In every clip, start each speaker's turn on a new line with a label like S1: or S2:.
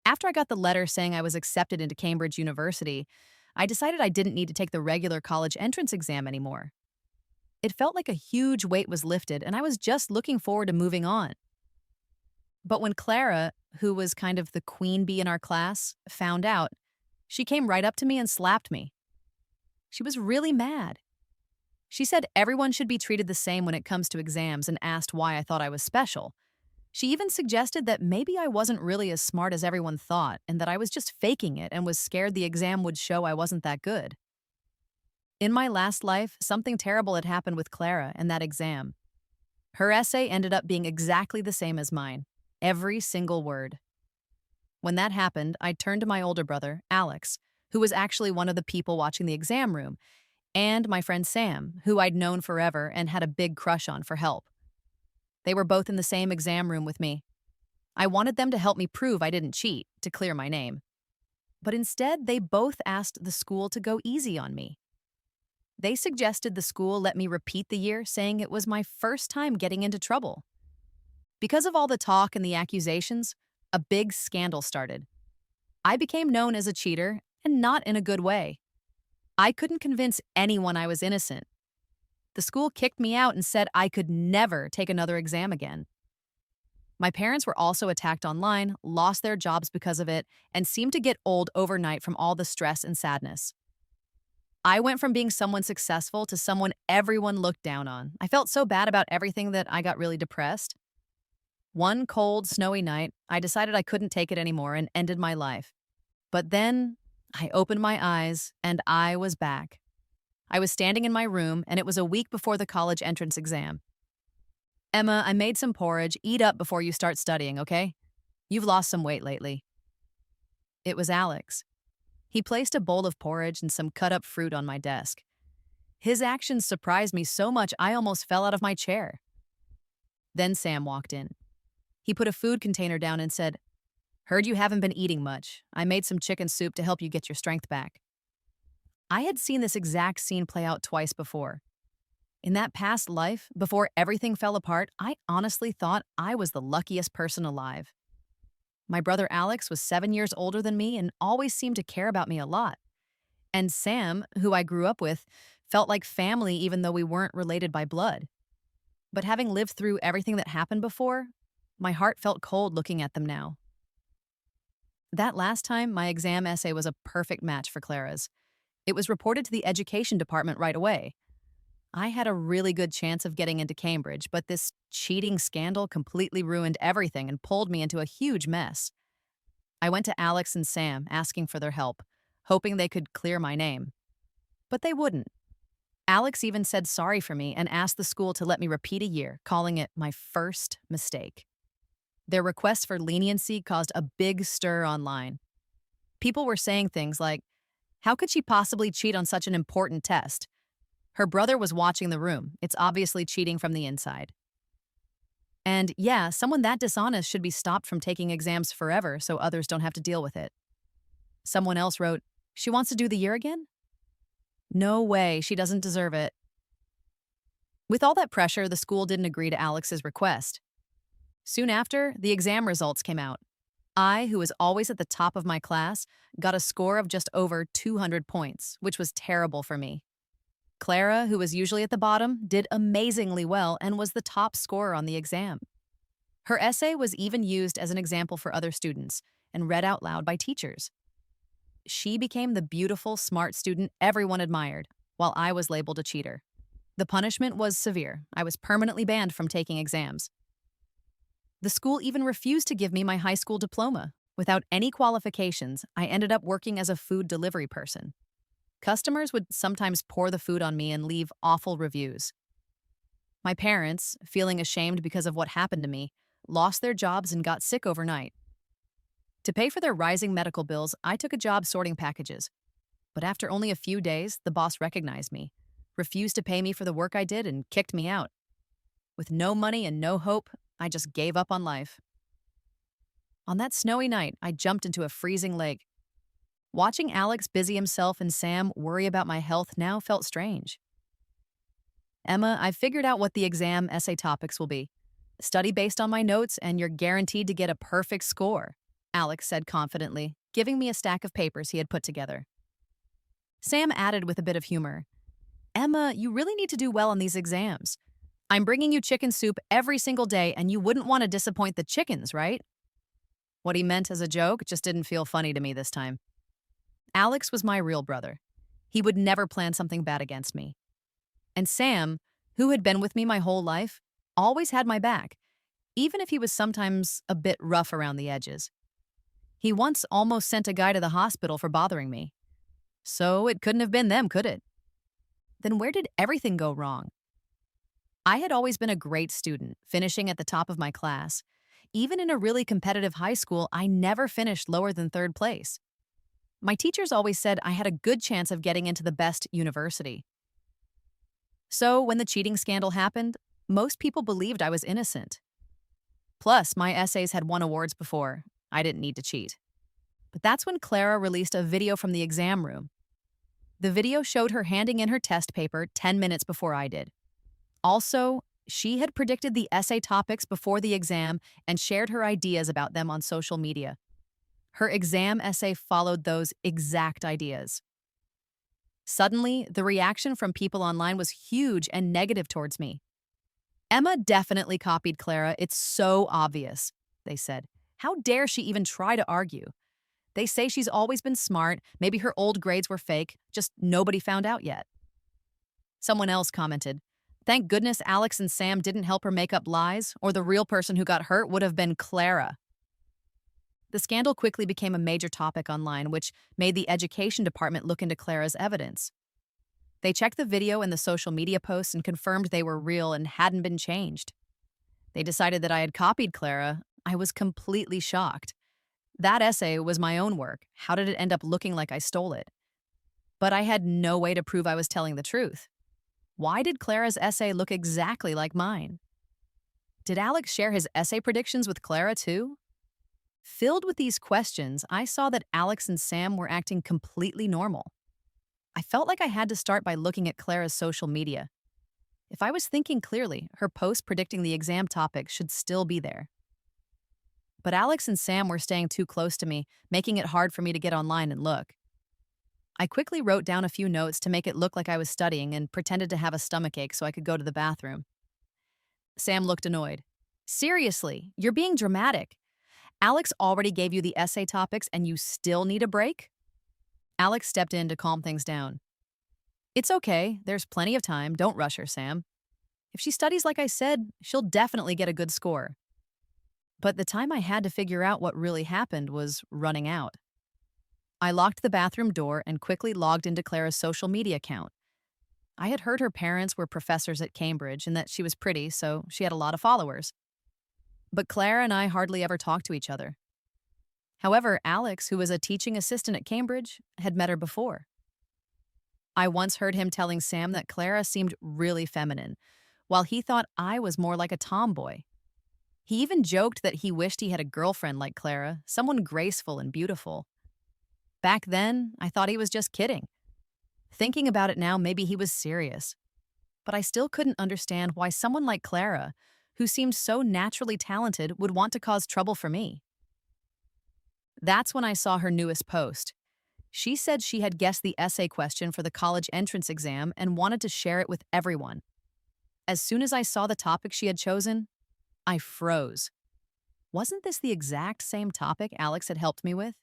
S1: After I got the letter saying I was accepted into Cambridge University, I decided I didn't need to take the regular college entrance exam anymore. It felt like a huge weight was lifted, and I was just looking forward to moving on. But when Clara, who was kind of the queen bee in our class, found out, she came right up to me and slapped me. She was really mad. She said everyone should be treated the same when it comes to exams and asked why I thought I was special. She even suggested that maybe I wasn't really as smart as everyone thought and that I was just faking it and was scared the exam would show I wasn't that good. In my last life, something terrible had happened with Clara and that exam. Her essay ended up being exactly the same as mine, every single word. When that happened, I turned to my older brother, Alex, who was actually one of the people watching the exam room, and my friend Sam, who I'd known forever and had a big crush on, for help. They were both in the same exam room with me. I wanted them to help me prove I didn't cheat, to clear my name. But instead, they both asked the school to go easy on me. They suggested the school let me repeat the year, saying it was my first time getting into trouble. Because of all the talk and the accusations, a big scandal started. I became known as a cheater, and not in a good way. I couldn't convince anyone I was innocent. The school kicked me out and said I could never take another exam again. My parents were also attacked online, lost their jobs because of it, and seemed to get old overnight from all the stress and sadness. I went from being someone successful to someone everyone looked down on. I felt so bad about everything that I got really depressed. One cold, snowy night, I decided I couldn't take it anymore and ended my life. But then I opened my eyes and I was back. I was standing in my room, and it was a week before the college entrance exam. Emma, I made some porridge. Eat up before you start studying, okay? You've lost some weight lately. It was Alex. He placed a bowl of porridge and some cut-up fruit on my desk. His actions surprised me so much I almost fell out of my chair. Then Sam walked in. He put a food container down and said, "Heard you haven't been eating much. I made some chicken soup to help you get your strength back." I had seen this exact scene play out twice before. In that past life, before everything fell apart, I honestly thought I was the luckiest person alive. My brother Alex was 7 years older than me and always seemed to care about me a lot. And Sam, who I grew up with, felt like family even though we weren't related by blood. But having lived through everything that happened before, my heart felt cold looking at them now. That last time, my exam essay was a perfect match for Clara's. It was reported to the education department right away. I had a really good chance of getting into Cambridge, but this cheating scandal completely ruined everything and pulled me into a huge mess. I went to Alex and Sam asking for their help, hoping they could clear my name. But they wouldn't. Alex even said sorry for me and asked the school to let me repeat a year, calling it my first mistake. Their request for leniency caused a big stir online. People were saying things like, "How could she possibly cheat on such an important test? Her brother was watching the room. It's obviously cheating from the inside." And yeah, someone that dishonest should be stopped from taking exams forever so others don't have to deal with it. Someone else wrote, "She wants to do the year again? No way, she doesn't deserve it." With all that pressure, the school didn't agree to Alex's request. Soon after, the exam results came out. I, who was always at the top of my class, got a score of just over 200 points, which was terrible for me. Clara, who was usually at the bottom, did amazingly well and was the top scorer on the exam. Her essay was even used as an example for other students and read out loud by teachers. She became the beautiful, smart student everyone admired, while I was labeled a cheater. The punishment was severe. I was permanently banned from taking exams. The school even refused to give me my high school diploma. Without any qualifications, I ended up working as a food delivery person. Customers would sometimes pour the food on me and leave awful reviews. My parents, feeling ashamed because of what happened to me, lost their jobs and got sick overnight. To pay for their rising medical bills, I took a job sorting packages. But after only a few days, the boss recognized me, refused to pay me for the work I did, and kicked me out. With no money and no hope, I just gave up on life. On that snowy night, I jumped into a freezing lake. Watching Alex busy himself and Sam worry about my health now felt strange. Emma, I figured out what the exam essay topics will be. Study based on my notes, and you're guaranteed to get a perfect score. Alex said confidently, giving me a stack of papers he had put together. Sam added with a bit of humor, Emma, you really need to do well on these exams. I'm bringing you chicken soup every single day, and you wouldn't want to disappoint the chickens, right? What he meant as a joke just didn't feel funny to me this time. Alex was my real brother. He would never plan something bad against me. And Sam, who had been with me my whole life, always had my back, even if he was sometimes a bit rough around the edges. He once almost sent a guy to the hospital for bothering me. So it couldn't have been them, could it? Then where did everything go wrong? I had always been a great student, finishing at the top of my class. Even in a really competitive high school, I never finished lower than third place. My teachers always said I had a good chance of getting into the best university. So when the cheating scandal happened, most people believed I was innocent. Plus, my essays had won awards before. I didn't need to cheat. But that's when Clara released a video from the exam room. The video showed her handing in her test paper 10 minutes before I did. Also, she had predicted the essay topics before the exam and shared her ideas about them on social media. Her exam essay followed those exact ideas. Suddenly, the reaction from people online was huge and negative towards me. Emma definitely copied Clara. It's so obvious, they said. How dare she even try to argue? They say she's always been smart. Maybe her old grades were fake. Just nobody found out yet. Someone else commented, thank goodness Alex and Sam didn't help her make up lies, or the real person who got hurt would have been Clara. The scandal quickly became a major topic online, which made the education department look into Clara's evidence. They checked the video and the social media posts and confirmed they were real and hadn't been changed. They decided that I had copied Clara. I was completely shocked. That essay was my own work. How did it end up looking like I stole it? But I had no way to prove I was telling the truth. Why did Clara's essay look exactly like mine? Did Alex share his essay predictions with Clara too? Filled with these questions, I saw that Alex and Sam were acting completely normal. I felt like I had to start by looking at Clara's social media. If I was thinking clearly, her post predicting the exam topic should still be there. But Alex and Sam were staying too close to me, making it hard for me to get online and look. I quickly wrote down a few notes to make it look like I was studying and pretended to have a stomachache so I could go to the bathroom. Sam looked annoyed. Seriously, you're being dramatic. Alex already gave you the essay topics and you still need a break? Alex stepped in to calm things down. It's okay, there's plenty of time, don't rush her, Sam. If she studies like I said, she'll definitely get a good score. But the time I had to figure out what really happened was running out. I locked the bathroom door and quickly logged into Clara's social media account. I had heard her parents were professors at Cambridge and that she was pretty, so she had a lot of followers. But Clara and I hardly ever talked to each other. However, Alex, who was a teaching assistant at Cambridge, had met her before. I once heard him telling Sam that Clara seemed really feminine, while he thought I was more like a tomboy. He even joked that he wished he had a girlfriend like Clara, someone graceful and beautiful. Back then, I thought he was just kidding. Thinking about it now, maybe he was serious. But I still couldn't understand why someone like Clara, who seemed so naturally talented, would want to cause trouble for me. That's when I saw her newest post. She said she had guessed the essay question for the college entrance exam and wanted to share it with everyone. As soon as I saw the topic she had chosen, I froze. Wasn't this the exact same topic Alex had helped me with?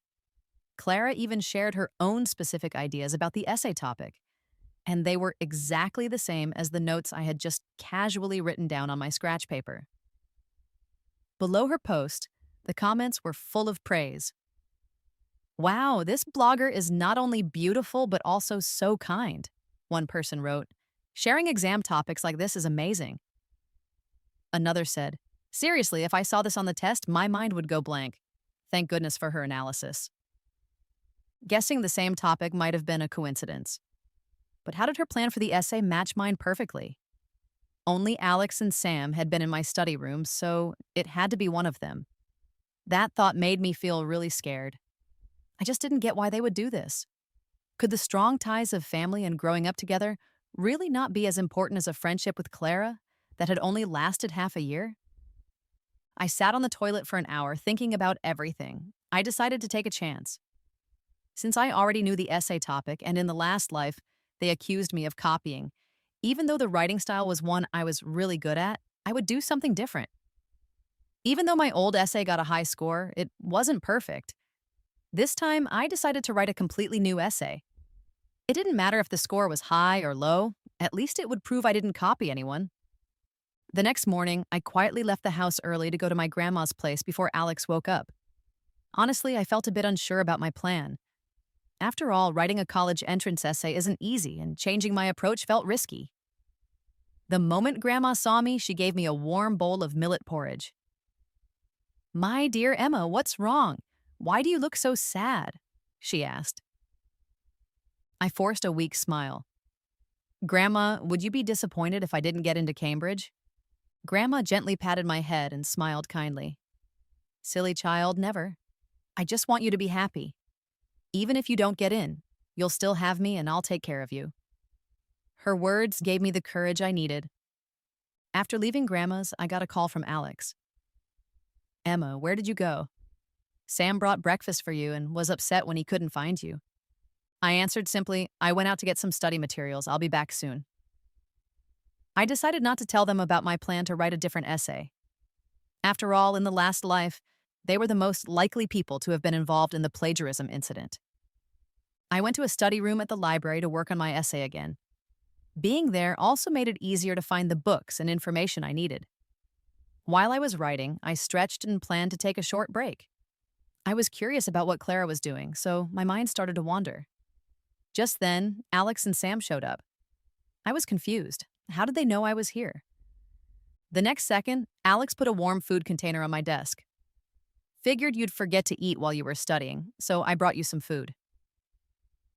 S1: Clara even shared her own specific ideas about the essay topic, and they were exactly the same as the notes I had just casually written down on my scratch paper. Below her post, the comments were full of praise. Wow, this blogger is not only beautiful but also so kind, one person wrote. Sharing exam topics like this is amazing. Another said, seriously, if I saw this on the test, my mind would go blank. Thank goodness for her analysis. Guessing the same topic might have been a coincidence. But how did her plan for the essay match mine perfectly? Only Alex and Sam had been in my study room, so it had to be one of them. That thought made me feel really scared. I just didn't get why they would do this. Could the strong ties of family and growing up together really not be as important as a friendship with Clara that had only lasted half a year? I sat on the toilet for an hour thinking about everything. I decided to take a chance. Since I already knew the essay topic and in the last life, they accused me of copying. Even though the writing style was one I was really good at, I would do something different. Even though my old essay got a high score, it wasn't perfect. This time, I decided to write a completely new essay. It didn't matter if the score was high or low, at least it would prove I didn't copy anyone. The next morning, I quietly left the house early to go to my grandma's place before Alex woke up. Honestly, I felt a bit unsure about my plan. After all, writing a college entrance essay isn't easy, and changing my approach felt risky. The moment Grandma saw me, she gave me a warm bowl of millet porridge. "My dear Emma, what's wrong? Why do you look so sad?" she asked. I forced a weak smile. "Grandma, would you be disappointed if I didn't get into Cambridge?" Grandma gently patted my head and smiled kindly. "Silly child, never. I just want you to be happy. Even if you don't get in, you'll still have me and I'll take care of you." Her words gave me the courage I needed. After leaving Grandma's, I got a call from Alex. "Emma, where did you go? Sam brought breakfast for you and was upset when he couldn't find you." I answered simply, "I went out to get some study materials. I'll be back soon." I decided not to tell them about my plan to write a different essay. After all, in the last life, they were the most likely people to have been involved in the plagiarism incident. I went to a study room at the library to work on my essay again. Being there also made it easier to find the books and information I needed. While I was writing, I stretched and planned to take a short break. I was curious about what Clara was doing, so my mind started to wander. Just then, Alex and Sam showed up. I was confused. How did they know I was here? The next second, Alex put a warm food container on my desk. "Figured you'd forget to eat while you were studying, so I brought you some food."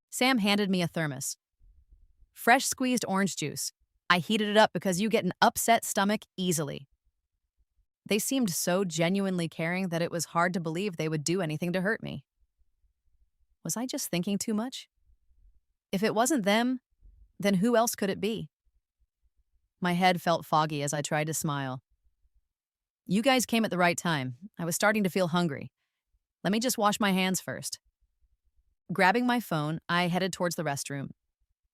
S1: Sam handed me a thermos. "Fresh squeezed orange juice. I heated it up because you get an upset stomach easily." They seemed so genuinely caring that it was hard to believe they would do anything to hurt me. Was I just thinking too much? If it wasn't them, then who else could it be? My head felt foggy as I tried to smile. "You guys came at the right time. I was starting to feel hungry. Let me just wash my hands first." Grabbing my phone, I headed towards the restroom.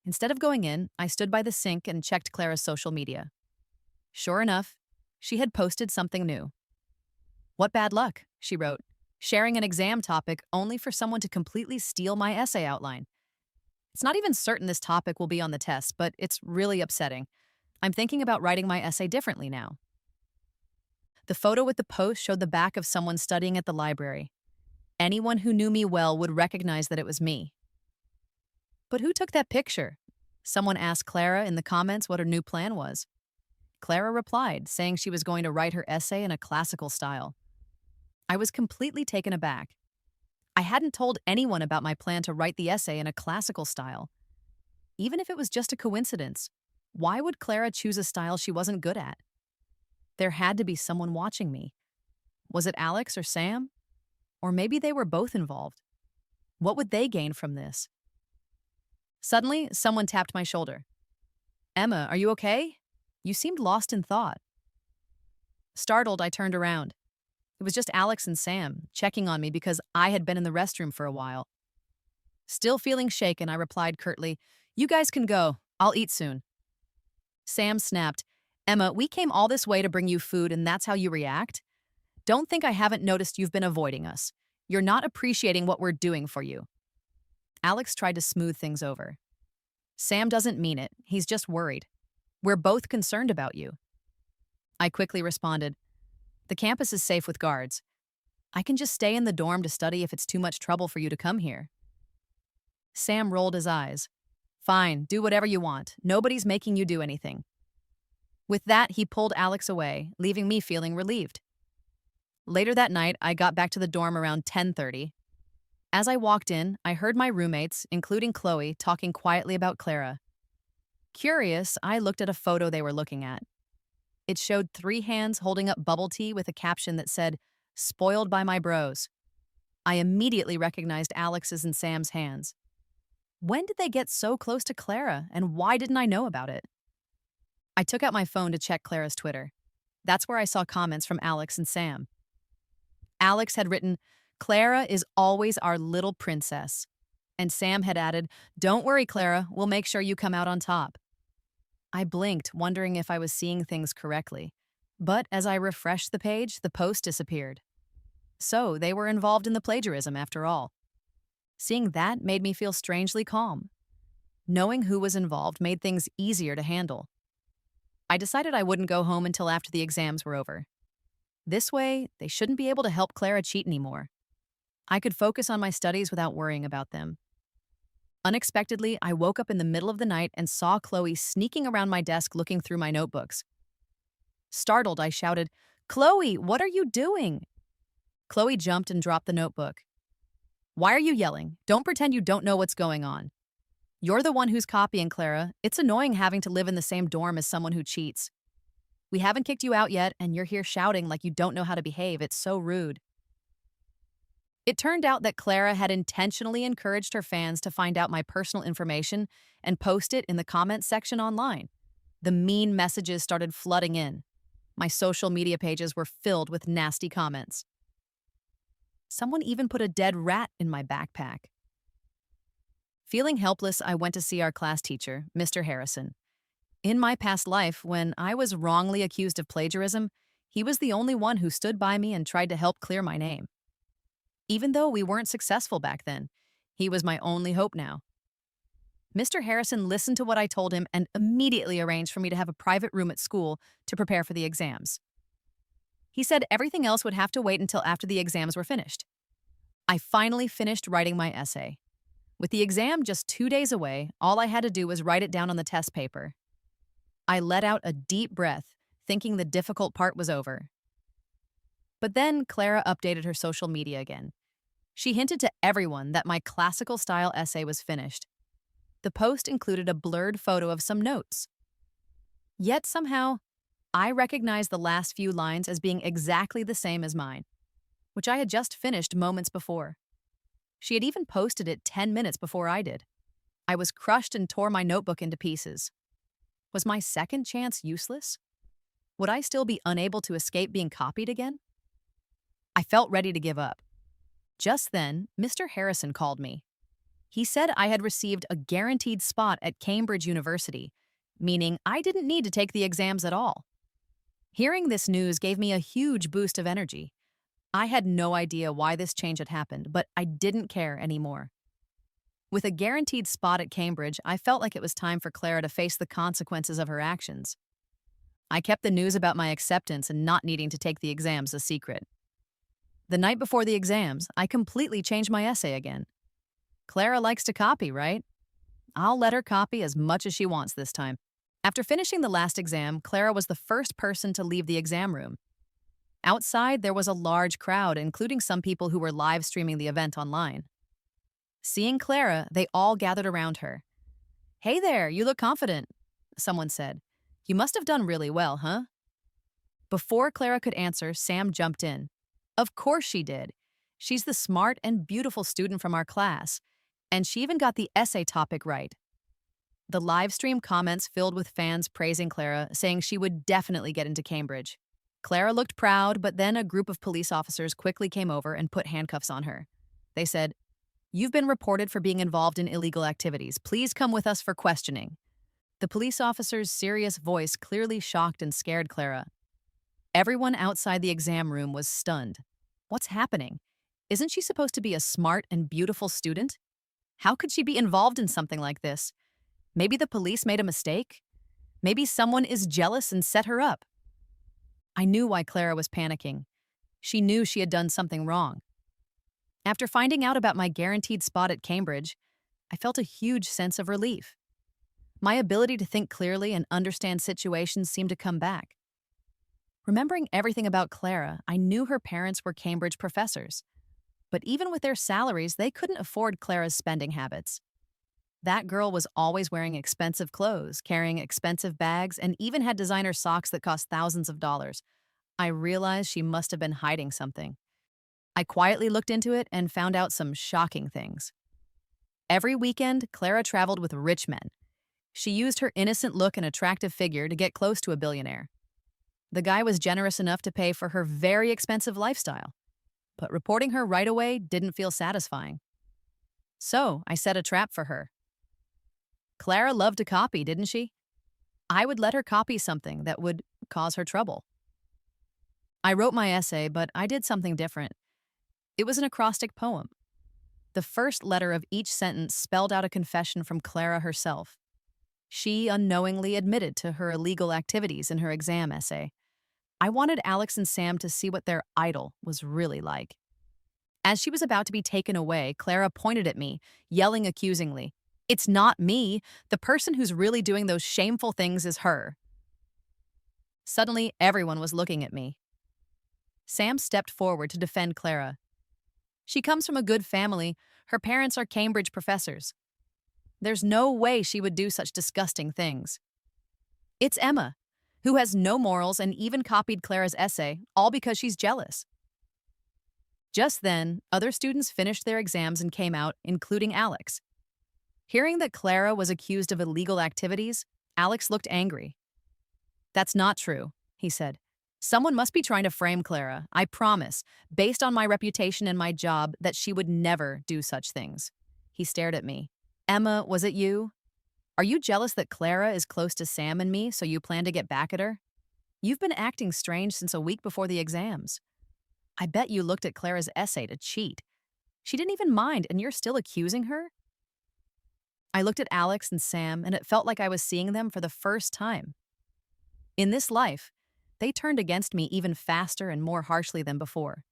S1: Instead of going in, I stood by the sink and checked Clara's social media. Sure enough, she had posted something new. "What bad luck," she wrote, "sharing an exam topic only for someone to completely steal my essay outline. It's not even certain this topic will be on the test, but it's really upsetting. I'm thinking about writing my essay differently now." The photo with the post showed the back of someone studying at the library. Anyone who knew me well would recognize that it was me. "But who took that picture?" Someone asked Clara in the comments what her new plan was. Clara replied, saying she was going to write her essay in a classical style. I was completely taken aback. I hadn't told anyone about my plan to write the essay in a classical style. Even if it was just a coincidence, why would Clara choose a style she wasn't good at? There had to be someone watching me. Was it Alex or Sam? Or maybe they were both involved. What would they gain from this? Suddenly, someone tapped my shoulder. "Emma, are you okay? You seemed lost in thought." Startled, I turned around. It was just Alex and Sam, checking on me because I had been in the restroom for a while. Still feeling shaken, I replied curtly, "You guys can go. I'll eat soon." Sam snapped, "Emma, we came all this way to bring you food and that's how you react? Don't think I haven't noticed you've been avoiding us. You're not appreciating what we're doing for you." Alex tried to smooth things over. "Sam doesn't mean it. He's just worried. We're both concerned about you." I quickly responded, "The campus is safe with guards. I can just stay in the dorm to study if it's too much trouble for you to come here." Sam rolled his eyes. "Fine, do whatever you want. Nobody's making you do anything." With that, he pulled Alex away, leaving me feeling relieved. Later that night, I got back to the dorm around 10:30. As I walked in, I heard my roommates, including Chloe, talking quietly about Clara. Curious, I looked at a photo they were looking at. It showed 3 hands holding up bubble tea with a caption that said, "Spoiled by my bros." I immediately recognized Alex's and Sam's hands. When did they get so close to Clara, and why didn't I know about it? I took out my phone to check Clara's Twitter. That's where I saw comments from Alex and Sam. Alex had written, Clara is always our little princess. And Sam had added, "Don't worry, Clara, we'll make sure you come out on top." I blinked, wondering if I was seeing things correctly. But as I refreshed the page, the post disappeared. So they were involved in the plagiarism after all. Seeing that made me feel strangely calm. Knowing who was involved made things easier to handle. I decided I wouldn't go home until after the exams were over. This way, they shouldn't be able to help Clara cheat anymore. I could focus on my studies without worrying about them. Unexpectedly, I woke up in the middle of the night and saw Chloe sneaking around my desk looking through my notebooks. Startled, I shouted, "Chloe, what are you doing?" Chloe jumped and dropped the notebook. "Why are you yelling? Don't pretend you don't know what's going on. You're the one who's copying, Clara. It's annoying having to live in the same dorm as someone who cheats. We haven't kicked you out yet, and you're here shouting like you don't know how to behave. It's so rude." It turned out that Clara had intentionally encouraged her fans to find out my personal information and post it in the comments section online. The mean messages started flooding in. My social media pages were filled with nasty comments. Someone even put a dead rat in my backpack. Feeling helpless, I went to see our class teacher, Mr. Harrison. In my past life, when I was wrongly accused of plagiarism, he was the only one who stood by me and tried to help clear my name. Even though we weren't successful back then, he was my only hope now. Mr. Harrison listened to what I told him and immediately arranged for me to have a private room at school to prepare for the exams. He said everything else would have to wait until after the exams were finished. I finally finished writing my essay. With the exam just 2 days away, all I had to do was write it down on the test paper. I let out a deep breath, thinking the difficult part was over. But then Clara updated her social media again. She hinted to everyone that my classical-style essay was finished. The post included a blurred photo of some notes. Yet somehow, I recognized the last few lines as being exactly the same as mine, which I had just finished moments before. She had even posted it 10 minutes before I did. I was crushed and tore my notebook into pieces. Was my second chance useless? Would I still be unable to escape being copied again? I felt ready to give up. Just then, Mr. Harrison called me. He said I had received a guaranteed spot at Cambridge University, meaning I didn't need to take the exams at all. Hearing this news gave me a huge boost of energy. I had no idea why this change had happened, but I didn't care anymore. With a guaranteed spot at Cambridge, I felt like it was time for Clara to face the consequences of her actions. I kept the news about my acceptance and not needing to take the exams a secret. The night before the exams, I completely changed my essay again. Clara likes to copy, right? I'll let her copy as much as she wants this time. After finishing the last exam, Clara was the first person to leave the exam room. Outside, there was a large crowd, including some people who were live streaming the event online. Seeing Clara, they all gathered around her. "Hey there, you look confident," someone said. "You must have done really well, huh?" Before Clara could answer, Sam jumped in. "Of course she did. She's the smart and beautiful student from our class, and she even got the essay topic right." The live stream comments filled with fans praising Clara, saying she would definitely get into Cambridge. Clara looked proud, but then a group of police officers quickly came over and put handcuffs on her. They said, "You've been reported for being involved in illegal activities. Please come with us for questioning." The police officer's serious voice clearly shocked and scared Clara. Everyone outside the exam room was stunned. What's happening? Isn't she supposed to be a smart and beautiful student? How could she be involved in something like this? Maybe the police made a mistake? Maybe someone is jealous and set her up. I knew why Clara was panicking. She knew she had done something wrong. After finding out about my guaranteed spot at Cambridge, I felt a huge sense of relief. My ability to think clearly and understand situations seemed to come back. Remembering everything about Clara, I knew her parents were Cambridge professors. But even with their salaries, they couldn't afford Clara's spending habits. That girl was always wearing expensive clothes, carrying expensive bags, and even had designer socks that cost thousands of dollars. I realized she must have been hiding something. I quietly looked into it and found out some shocking things. Every weekend, Clara traveled with rich men. She used her innocent look and attractive figure to get close to a billionaire. The guy was generous enough to pay for her very expensive lifestyle. but reporting her right away didn't feel satisfying. So I set a trap for her. Clara loved to copy, didn't she? I would let her copy something that would cause her trouble. I wrote my essay, but I did something different. It was an acrostic poem. The first letter of each sentence spelled out a confession from Clara herself. She unknowingly admitted to her illegal activities in her exam essay. I wanted Alex and Sam to see what their idol was really like. As she was about to be taken away, Clara pointed at me, yelling accusingly, "It's not me. The person who's really doing those shameful things is her." Suddenly, everyone was looking at me. Sam stepped forward to defend Clara. She comes from a good family. Her parents are Cambridge professors. There's no way she would do such disgusting things. It's Emma, who has no morals and even copied Clara's essay, all because she's jealous. Just then, other students finished their exams and came out, including Alex. Hearing that Clara was accused of illegal activities, Alex looked angry. "That's not true," he said. "Someone must be trying to frame Clara. I promise, based on my reputation and my job, that she would never do such things." He stared at me. "Emma, was it you? Are you jealous that Clara is close to Sam and me, so you plan to get back at her? You've been acting strange since a week before the exams. I bet you looked at Clara's essay to cheat. She didn't even mind, and you're still accusing her?" I looked at Alex and Sam, and it felt like I was seeing them for the first time. In this life, they turned against me even faster and more harshly than before.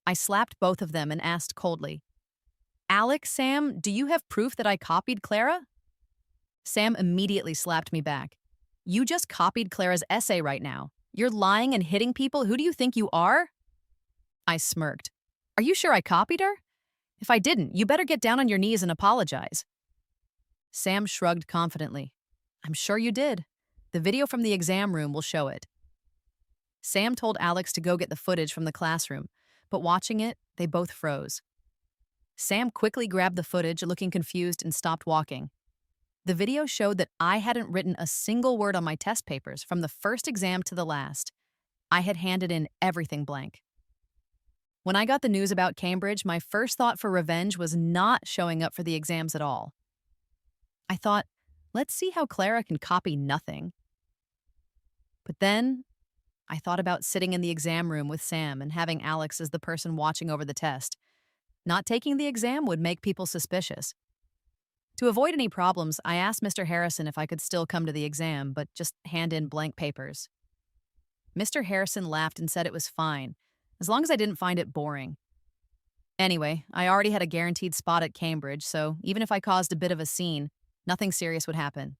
S1: I slapped both of them and asked coldly, "Alex, Sam, do you have proof that I copied Clara?" Sam immediately slapped me back. "You just copied Clara's essay right now. You're lying and hitting people. Who do you think you are?" I smirked. "Are you sure I copied her? If I didn't, you better get down on your knees and apologize." Sam shrugged confidently. "I'm sure you did. The video from the exam room will show it." Sam told Alex to go get the footage from the classroom, but watching it, they both froze. Sam quickly grabbed the footage, looking confused, and stopped walking. The video showed that I hadn't written a single word on my test papers from the first exam to the last. I had handed in everything blank. When I got the news about Cambridge, my first thought for revenge was not showing up for the exams at all. I thought, let's see how Clara can copy nothing. But then I thought about sitting in the exam room with Sam and having Alex as the person watching over the test. Not taking the exam would make people suspicious. To avoid any problems, I asked Mr. Harrison if I could still come to the exam, but just hand in blank papers. Mr. Harrison laughed and said it was fine, as long as I didn't find it boring. Anyway, I already had a guaranteed spot at Cambridge, so even if I caused a bit of a scene, nothing serious would happen.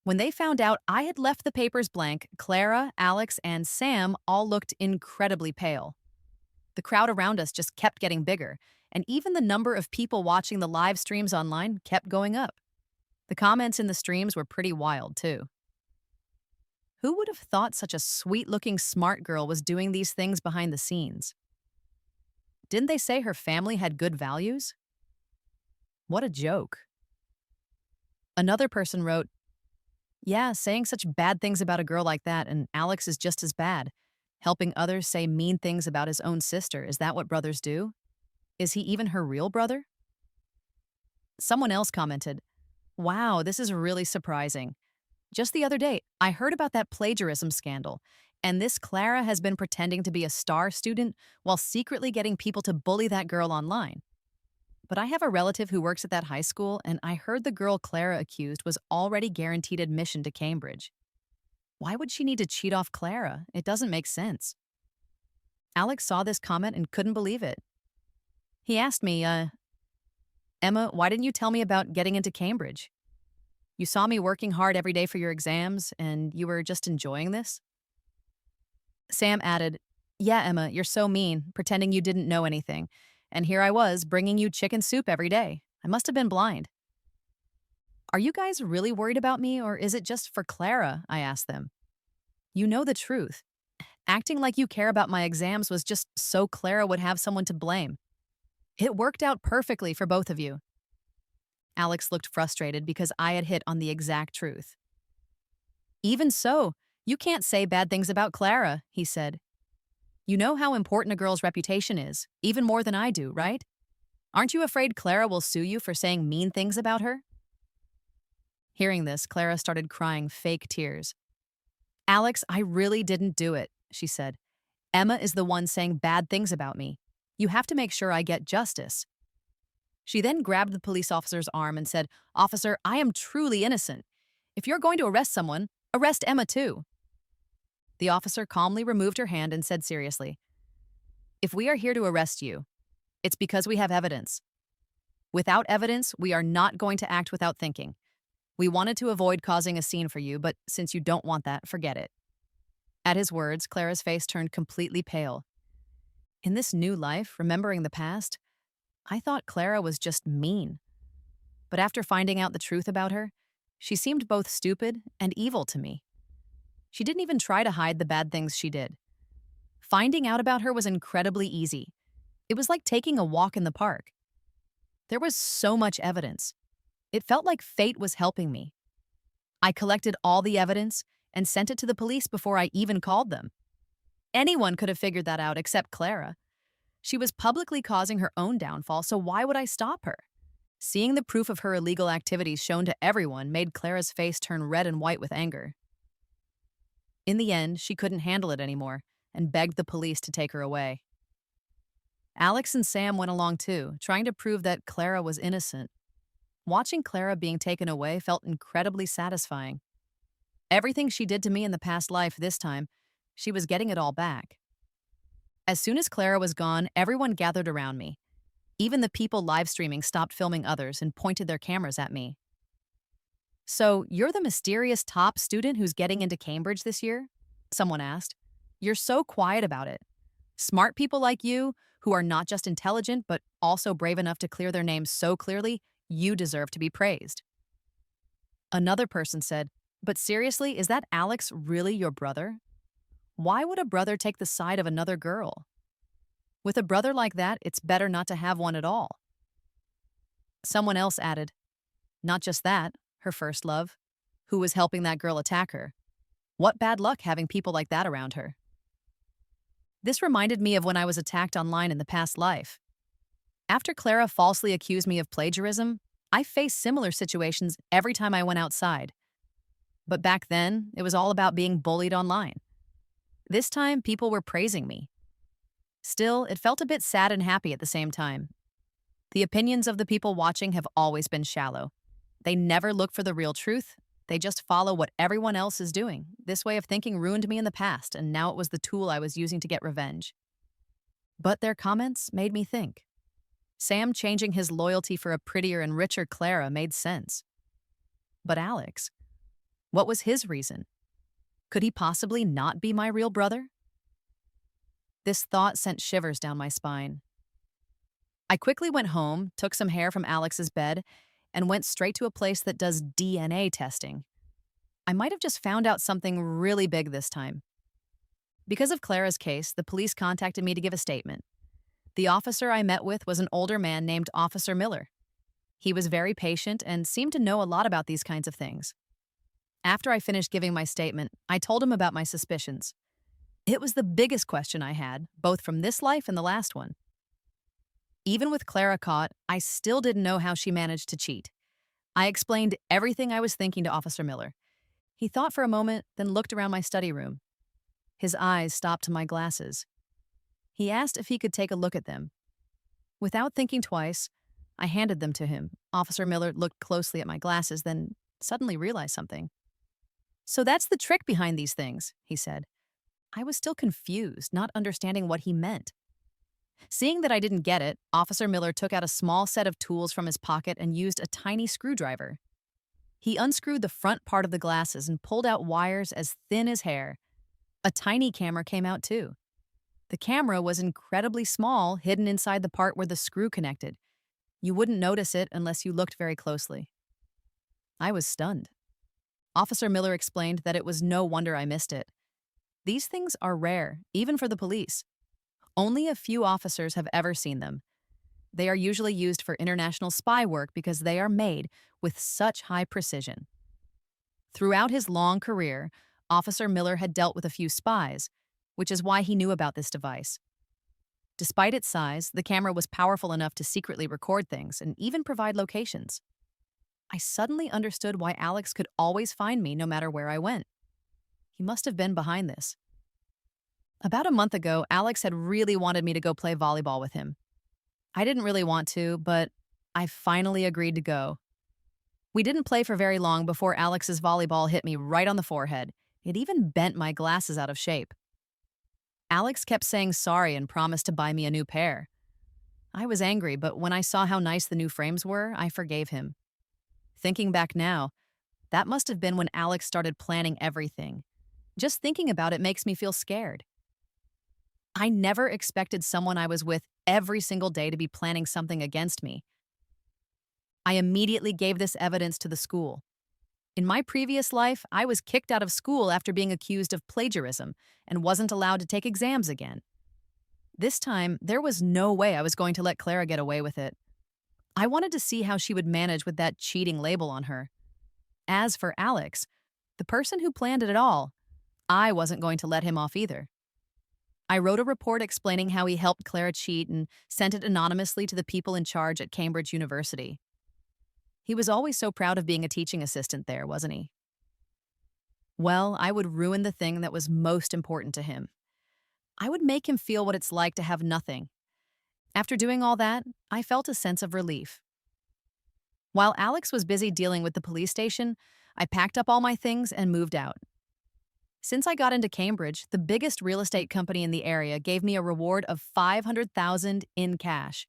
S1: When they found out I had left the papers blank, Clara, Alex, and Sam all looked incredibly pale. The crowd around us just kept getting bigger, and even the number of people watching the live streams online kept going up. The comments in the streams were pretty wild, too. Who would have thought such a sweet-looking smart girl was doing these things behind the scenes? Didn't they say her family had good values? What a joke. Another person wrote, "Yeah, saying such bad things about a girl like that, and Alex is just as bad. Helping others say mean things about his own sister, is that what brothers do? Is he even her real brother?" Someone else commented, "Wow, this is really surprising. Just the other day, I heard about that plagiarism scandal, and this Clara has been pretending to be a star student while secretly getting people to bully that girl online. But I have a relative who works at that high school, and I heard the girl Clara accused was already guaranteed admission to Cambridge. Why would she need to cheat off Clara? It doesn't make sense." Alex saw this comment and couldn't believe it. He asked me, "Emma, why didn't you tell me about getting into Cambridge? You saw me working hard every day for your exams, and you were just enjoying this?" Sam added, "Yeah, Emma, you're so mean, pretending you didn't know anything. And here I was, bringing you chicken soup every day. I must have been blind." "Are you guys really worried about me, or is it just for Clara?" I asked them. "You know the truth. Acting like you care about my exams was just so Clara would have someone to blame. It worked out perfectly for both of you." Alex looked frustrated because I had hit on the exact truth. "Even so, you can't say bad things about Clara," he said. You know how important a girl's reputation is, even more than I do, right? Aren't you afraid Clara will sue you for saying mean things about her? Hearing this, Clara started crying fake tears. Alex, I really didn't do it, she said. Emma is the one saying bad things about me. You have to make sure I get justice. She then grabbed the police officer's arm and said, Officer, I am truly innocent. If you're going to arrest someone, arrest Emma too. The officer calmly removed her hand and said seriously, If we are here to arrest you, it's because we have evidence. Without evidence, we are not going to act without thinking. We wanted to avoid causing a scene for you, but since you don't want that, forget it. At his words, Clara's face turned completely pale. In this new life, remembering the past, I thought Clara was just mean. But after finding out the truth about her, she seemed both stupid and evil to me. She didn't even try to hide the bad things she did. Finding out about her was incredibly easy. It was like taking a walk in the park. There was so much evidence. It felt like fate was helping me. I collected all the evidence and sent it to the police before I even called them. Anyone could have figured that out except Clara. She was publicly causing her own downfall, so why would I stop her? Seeing the proof of her illegal activities shown to everyone made Clara's face turn red and white with anger. In the end, she couldn't handle it anymore and begged the police to take her away. Alex and Sam went along too, trying to prove that Clara was innocent. Watching Clara being taken away felt incredibly satisfying. Everything she did to me in the past life this time, she was getting it all back. As soon as Clara was gone, everyone gathered around me. Even the people live streaming stopped filming others and pointed their cameras at me. So, you're the mysterious top student who's getting into Cambridge this year? Someone asked. You're so quiet about it. Smart people like you, who are not just intelligent but also brave enough to clear their names so clearly, you deserve to be praised. Another person said, But seriously, is that Alex really your brother? Why would a brother take the side of another girl? With a brother like that, it's better not to have one at all. Someone else added, Not just that, her first love, who was helping that girl attack her. What bad luck having people like that around her. This reminded me of when I was attacked online in the past life. After Clara falsely accused me of plagiarism, I faced similar situations every time I went outside. But back then, it was all about being bullied online. This time, people were praising me. Still, it felt a bit sad and happy at the same time. The opinions of the people watching have always been shallow. They never look for the real truth. They just follow what everyone else is doing. This way of thinking ruined me in the past, and now it was the tool I was using to get revenge. But their comments made me think. Sam changing his loyalty for a prettier and richer Clara made sense. But Alex, what was his reason? Could he possibly not be my real brother? This thought sent shivers down my spine. I quickly went home, took some hair from Alex's bed, and went straight to a place that does DNA testing. I might have just found out something really big this time. Because of Clara's case, the police contacted me to give a statement. The officer I met with was an older man named Officer Miller. He was very patient and seemed to know a lot about these kinds of things. After I finished giving my statement, I told him about my suspicions. It was the biggest question I had, both from this life and the last one. Even with Clara caught, I still didn't know how she managed to cheat. I explained everything I was thinking to Officer Miller. He thought for a moment, then looked around my study room. His eyes stopped to my glasses. He asked if he could take a look at them. Without thinking twice, I handed them to him. Officer Miller looked closely at my glasses, then suddenly realized something. So that's the trick behind these things, he said. I was still confused, not understanding what he meant. Seeing that I didn't get it, Officer Miller took out a small set of tools from his pocket and used a tiny screwdriver. He unscrewed the front part of the glasses and pulled out wires as thin as hair. A tiny camera came out too. The camera was incredibly small, hidden inside the part where the screw connected. You wouldn't notice it unless you looked very closely. I was stunned. Officer Miller explained that it was no wonder I missed it. These things are rare, even for the police. Only a few officers have ever seen them. They are usually used for international spy work because they are made with such high precision. Throughout his long career, Officer Miller had dealt with a few spies, which is why he knew about this device. Despite its size, the camera was powerful enough to secretly record things and even provide locations. I suddenly understood why Alex could always find me no matter where I went. He must have been behind this. About a month ago, Alex had really wanted me to go play volleyball with him. I didn't really want to, but I finally agreed to go. We didn't play for very long before Alex's volleyball hit me right on the forehead. It even bent my glasses out of shape. Alex kept saying sorry and promised to buy me a new pair. I was angry, but when I saw how nice the new frames were, I forgave him. Thinking back now, that must have been when Alex started planning everything. Just thinking about it makes me feel scared. I never expected someone I was with every single day to be planning something against me. I immediately gave this evidence to the school. In my previous life, I was kicked out of school after being accused of plagiarism and wasn't allowed to take exams again. This time, there was no way I was going to let Clara get away with it. I wanted to see how she would manage with that cheating label on her. As for Alex, the person who planned it all, I wasn't going to let him off either. I wrote a report explaining how he helped Clara cheat and sent it anonymously to the people in charge at Cambridge University. He was always so proud of being a teaching assistant there, wasn't he? Well, I would ruin the thing that was most important to him. I would make him feel what it's like to have nothing. After doing all that, I felt a sense of relief. While Alex was busy dealing with the police station, I packed up all my things and moved out. Since I got into Cambridge, the biggest real estate company in the area gave me a reward of $500,000 in cash.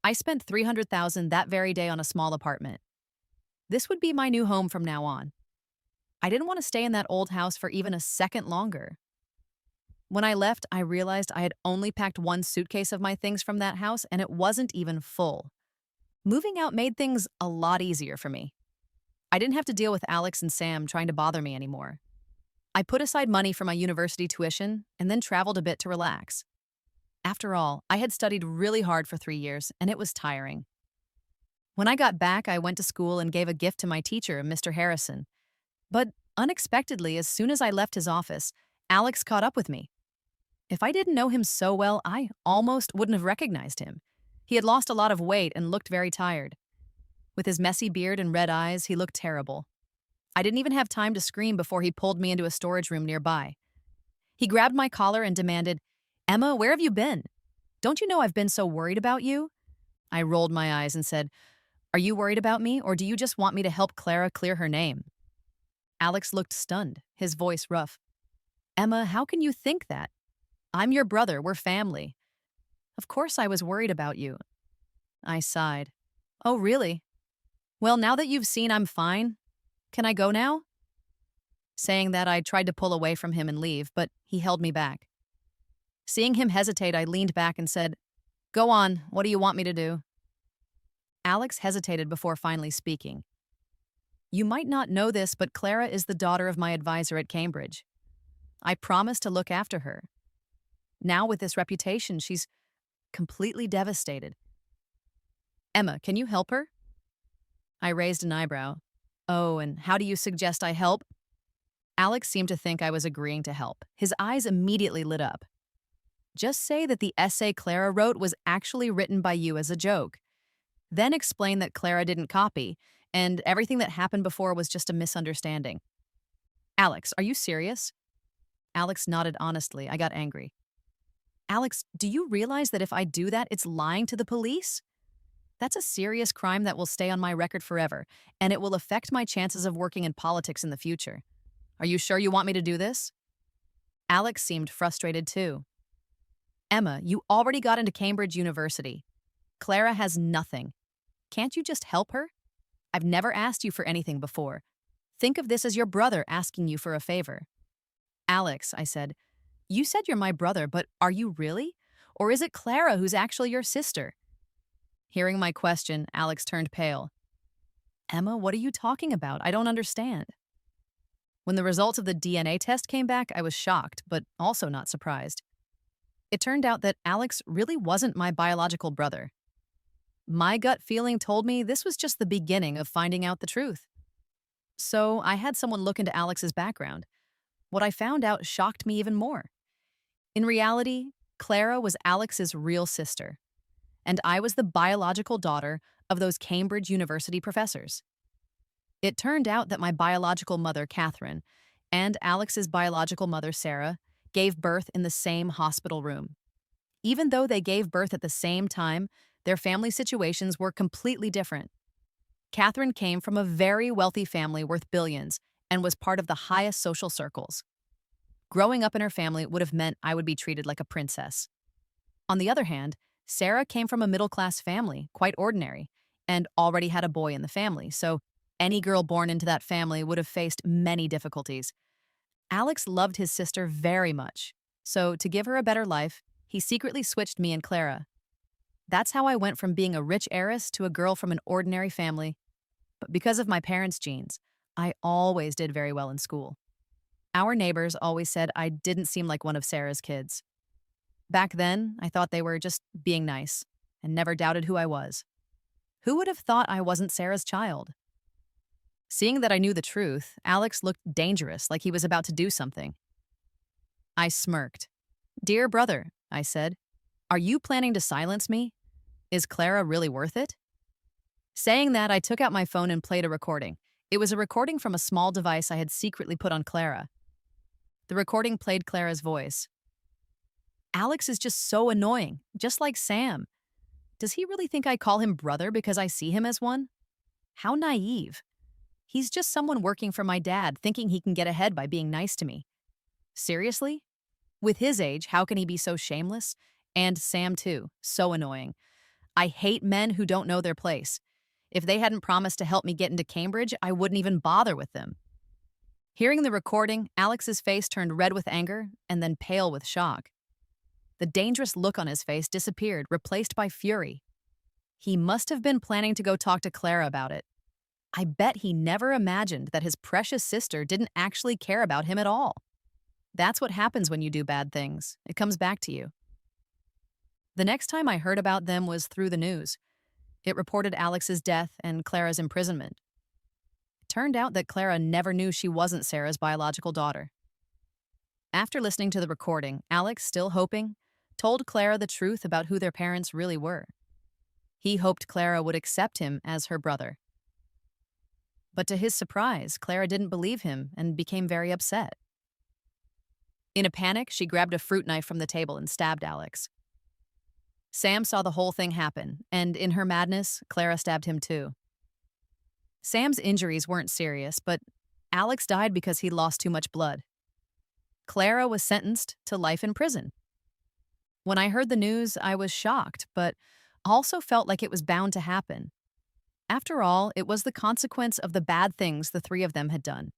S1: I spent $300,000 that very day on a small apartment. This would be my new home from now on. I didn't want to stay in that old house for even a second longer. When I left, I realized I had only packed one suitcase of my things from that house, and it wasn't even full. Moving out made things a lot easier for me. I didn't have to deal with Alex and Sam trying to bother me anymore. I put aside money for my university tuition and then traveled a bit to relax. After all, I had studied really hard for 3 years, and it was tiring. When I got back, I went to school and gave a gift to my teacher, Mr. Harrison. But unexpectedly, as soon as I left his office, Alex caught up with me. If I didn't know him so well, I almost wouldn't have recognized him. He had lost a lot of weight and looked very tired. With his messy beard and red eyes, he looked terrible. I didn't even have time to scream before he pulled me into a storage room nearby. He grabbed my collar and demanded, "Emma, where have you been? Don't you know I've been so worried about you?" I rolled my eyes and said, "Are you worried about me, or do you just want me to help Clara clear her name?" Alex looked stunned, his voice rough. "Emma, how can you think that? I'm your brother, we're family. Of course I was worried about you." I sighed. "Oh, really? Well, now that you've seen I'm fine, can I go now?" Saying that, I tried to pull away from him and leave, but he held me back. Seeing him hesitate, I leaned back and said, "Go on, what do you want me to do?" Alex hesitated before finally speaking. "You might not know this, but Clara is the daughter of my advisor at Cambridge. I promised to look after her. Now with this reputation, she's completely devastated. Emma, can you help her?" I raised an eyebrow. "Oh, and how do you suggest I help?" Alex seemed to think I was agreeing to help. His eyes immediately lit up. "Just say that the essay Clara wrote was actually written by you as a joke. Then explain that Clara didn't copy, and everything that happened before was just a misunderstanding." "Alex, are you serious?" Alex nodded honestly. I got angry. "Alex, do you realize that if I do that, it's lying to the police? That's a serious crime that will stay on my record forever, and it will affect my chances of working in politics in the future. Are you sure you want me to do this?" Alex seemed frustrated too. "Emma, you already got into Cambridge University. Clara has nothing. Can't you just help her? I've never asked you for anything before. Think of this as your brother asking you for a favor." "Alex," I said, "you said you're my brother, but are you really? Or is it Clara who's actually your sister?" Hearing my question, Alex turned pale. "Emma, what are you talking about? I don't understand." When the results of the DNA test came back, I was shocked, but also not surprised. It turned out that Alex really wasn't my biological brother. My gut feeling told me this was just the beginning of finding out the truth. So I had someone look into Alex's background. What I found out shocked me even more. In reality, Clara was Alex's real sister, and I was the biological daughter of those Cambridge University professors. It turned out that my biological mother, Catherine, and Alex's biological mother, Sarah, gave birth in the same hospital room. Even though they gave birth at the same time, their family situations were completely different. Catherine came from a very wealthy family worth billions and was part of the highest social circles. Growing up in her family would have meant I would be treated like a princess. On the other hand, Sarah came from a middle-class family, quite ordinary, and already had a boy in the family, so any girl born into that family would have faced many difficulties. Alex loved his sister very much, so to give her a better life, he secretly switched me and Clara. That's how I went from being a rich heiress to a girl from an ordinary family. But because of my parents' genes, I always did very well in school. Our neighbors always said I didn't seem like one of Sarah's kids. Back then, I thought they were just being nice and never doubted who I was. Who would have thought I wasn't Sarah's child? Seeing that I knew the truth, Alex looked dangerous, like he was about to do something. I smirked. "Dear brother," I said, "are you planning to silence me? Is Clara really worth it?" Saying that, I took out my phone and played a recording. It was a recording from a small device I had secretly put on Clara. The recording played Clara's voice. "Alex is just so annoying, just like Sam. Does he really think I call him brother because I see him as one? How naive. He's just someone working for my dad, thinking he can get ahead by being nice to me. Seriously? With his age, how can he be so shameless? And Sam, too. So annoying. I hate men who don't know their place. If they hadn't promised to help me get into Cambridge, I wouldn't even bother with them." Hearing the recording, Alex's face turned red with anger and then pale with shock. The dangerous look on his face disappeared, replaced by fury. He must have been planning to go talk to Clara about it. I bet he never imagined that his precious sister didn't actually care about him at all. That's what happens when you do bad things. It comes back to you. The next time I heard about them was through the news. It reported Alex's death and Clara's imprisonment. It turned out that Clara never knew she wasn't Sarah's biological daughter. After listening to the recording, Alex, still hoping, told Clara the truth about who their parents really were. He hoped Clara would accept him as her brother. But to his surprise, Clara didn't believe him and became very upset. In a panic, she grabbed a fruit knife from the table and stabbed Alex. Sam saw the whole thing happen, and in her madness, Clara stabbed him too. Sam's injuries weren't serious, but Alex died because he lost too much blood. Clara was sentenced to life in prison. When I heard the news, I was shocked, but also felt like it was bound to happen. After all, it was the consequence of the bad things the three of them had done.